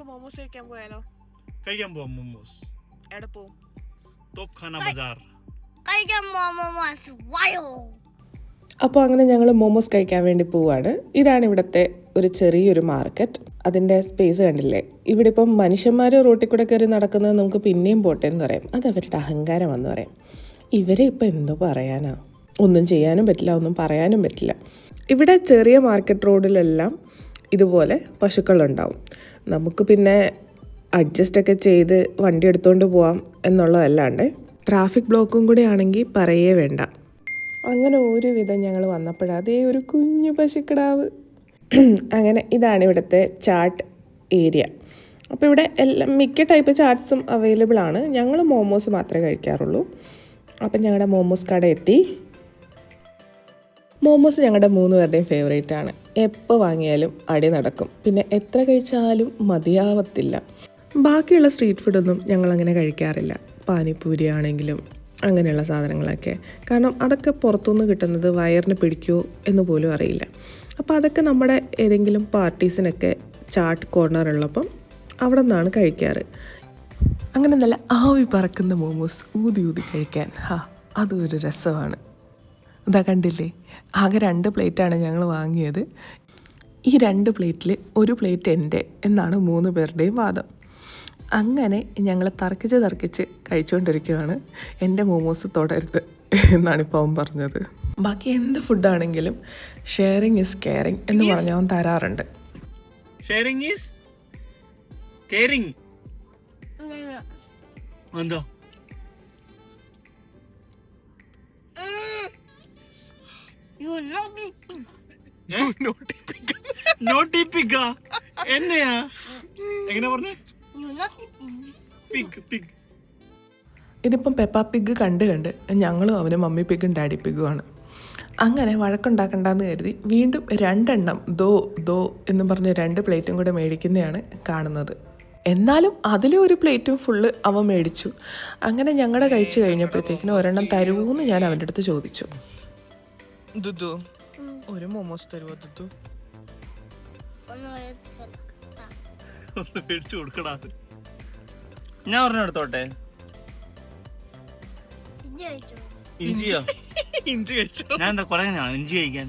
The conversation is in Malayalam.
മോമോസ് കഴിക്കാൻ പോയാലോ? കഴിക്കാൻ പോവാം മോമോസ്. എവിടെ പോവും? തോപ്ഖാന ബസാർ. അപ്പോൾ അങ്ങനെ ഞങ്ങൾ മോമോസ് കഴിക്കാൻ വേണ്ടി പോവാണ്. ഇതാണ് ഇവിടുത്തെ ഒരു ചെറിയൊരു മാർക്കറ്റ്. അതിൻ്റെ സ്പേസ് കണ്ടില്ലേ? ഇവിടെ ഇപ്പം മനുഷ്യന്മാർ റോട്ടിൽ കൂടെ കയറി നടക്കുന്നത് നമുക്ക് പിന്നെയും പോട്ടെ എന്ന് പറയും. അത് അവരുടെ അഹങ്കാരമെന്ന് പറയും. ഇവരെ ഇപ്പം എന്തോ പറയാനാ? ഒന്നും ചെയ്യാനും പറ്റില്ല, ഒന്നും പറയാനും പറ്റില്ല. ഇവിടെ ചെറിയ മാർക്കറ്റ് റോഡിലെല്ലാം ഇതുപോലെ പശുക്കളുണ്ടാവും. നമുക്ക് പിന്നെ അഡ്ജസ്റ്റൊക്കെ ചെയ്ത് വണ്ടി എടുത്തുകൊണ്ട് പോവാം എന്നുള്ളതല്ലാണ്ട് ട്രാഫിക് ബ്ലോക്കും കൂടെ ആണെങ്കിൽ പറയേ വേണ്ട. അങ്ങനെ ഒരുവിധം ഞങ്ങൾ വന്നപ്പോഴാണ് അതേ ഒരു കുഞ്ഞു പശുക്കിടാവ്. അങ്ങനെ ഇതാണ് ഇവിടുത്തെ ചാട്ട് ഏരിയ. അപ്പോൾ ഇവിടെ എല്ലാം മിക്ക ടൈപ്പ് ചാട്ട്സും അവൈലബിൾ ആണ്. ഞങ്ങൾ മോമോസ് മാത്രമേ കഴിക്കാറുള്ളൂ. അപ്പം ഞങ്ങളുടെ മോമോസ് കട എത്തി. മോമോസ് ഞങ്ങളുടെ 3 പേരുടെയും ഫേവറേറ്റ് ആണ്. എപ്പോൾ വാങ്ങിയാലും അടി നടക്കും. പിന്നെ എത്ര കഴിച്ചാലും മതിയാവത്തില്ല. ബാക്കിയുള്ള സ്ട്രീറ്റ് ഫുഡൊന്നും ഞങ്ങളങ്ങനെ കഴിക്കാറില്ല. പാനിപ്പൂരി ആണെങ്കിലും അങ്ങനെയുള്ള സാധനങ്ങളൊക്കെ. കാരണം അതൊക്കെ പുറത്തുനിന്ന് കിട്ടുന്നത് വയറിന് പിടിക്കുമോ എന്ന് പോലും അറിയില്ല. അപ്പോൾ അതൊക്കെ നമ്മുടെ ഏതെങ്കിലും പാർട്ടീസിനൊക്കെ ചാട്ട് കോർണർ ഉള്ളപ്പം അവിടെ നിന്നാണ് കഴിക്കാറ്. അങ്ങനെ നല്ല ആവി പറക്കുന്ന മോമോസ് ഊതി ഊതി കഴിക്കാൻ അതും ഒരു രസമാണ്. ഇതാ കണ്ടില്ലേ, ആകെ 2 പ്ലേറ്റാണ് ഞങ്ങൾ വാങ്ങിയത്. ഈ 2 പ്ലേറ്റിൽ 1 പ്ലേറ്റ് എൻ്റെ എന്നാണ് 3 പേരുടെയും വാദം. അങ്ങനെ ഞങ്ങൾ തർക്കിച്ച് കഴിച്ചുകൊണ്ടിരിക്കുകയാണ്. എൻ്റെ മോമോസ് തൊടരുത് എന്നാണിപ്പോൾ അവൻ പറഞ്ഞത്. ബാക്കി എന്ത് ഫുഡാണെങ്കിലും ഷെയറിങ് ഈസ് കെയറിങ് എന്ന് പറഞ്ഞ് അവൻ തരാറുണ്ട്. Sharing is caring. എന്തോ നോട്ടിപ്പിക്ക എന്നെയാ എങ്ങനെ പറഞ്ഞേ? ഇതിപ്പം പെപ്പ പിഗ് കണ്ട് ഞങ്ങളും അവന് മമ്മി പിഗും ഡാഡി പിഗുമാണ്. അങ്ങനെ വഴക്കുണ്ടാക്കണ്ടെന്ന് കരുതി വീണ്ടും 2 എണ്ണം ദോ എന്ന് പറഞ്ഞ് 2 പ്ലേറ്റും കൂടെ മേടിക്കുന്നതാണ് കാണുന്നത്. എന്നാലും അതിലെ 1 പ്ലേറ്റും ഫുള്ള് അവൻ മേടിച്ചു. അങ്ങനെ ഞങ്ങളുടെ കഴിച്ച് കഴിഞ്ഞപ്പോഴത്തേക്കിനും 1 എണ്ണം തരുമോയെന്ന് ഞാൻ അവൻ്റെ അടുത്ത് ചോദിച്ചു. ദുദു, ഒരു മോമോസ് തരുമോ ദുദു? മേടിച്ചു കൊടുക്കടാ. ഞാൻ ഒരെണ്ണം എടുത്തോട്ടെ. ഇഞ്ചിയോ? ഇഞ്ചി കഴിച്ചോ? ഞാൻ എന്താ കുറേ ഇഞ്ചി കഴിക്കാൻ.